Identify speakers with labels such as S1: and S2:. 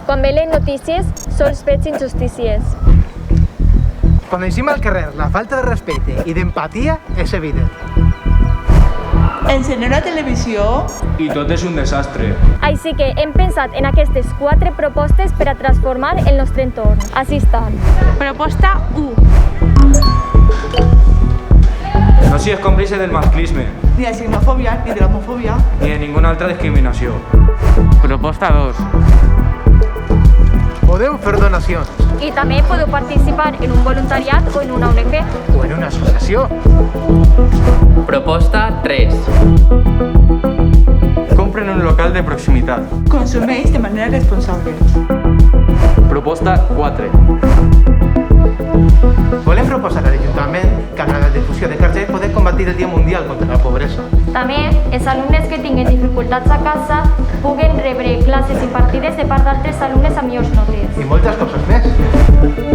S1: Quan ve les notícies, sols veig injustícies.
S2: Quan llegim al carrer la falta de respecte i d'empatia és evident.
S3: Encenem la televisió
S4: i tot és un desastre.
S1: Així que hem pensat en aquestes 4 propostes per a transformar el nostre entorn. Així estan.
S5: Proposta 1.
S4: No sigues còmplice del masclisme,
S3: ni de la xenofòbia ni de l'homofòbia.
S4: ni de ninguna altra discriminació.
S6: Proposta 2.
S2: Podeu fer donacions
S1: I també podeu participar en un voluntariat o en una ONG.
S2: o en una associació.
S6: Proposta 3. Compren un local de proximitat.
S3: Consumeix de manera responsable.
S6: Proposta 4.
S2: Volem proposar a l'Ajuntament que amb la difusió de cartells podem combatir el Dia Mundial contra la Pobresa.
S1: També, els alumnes que tinguin dificultats a casa puguen rebre classes impartides de part d'altres alumnes amb millors notes.
S2: I moltes coses més.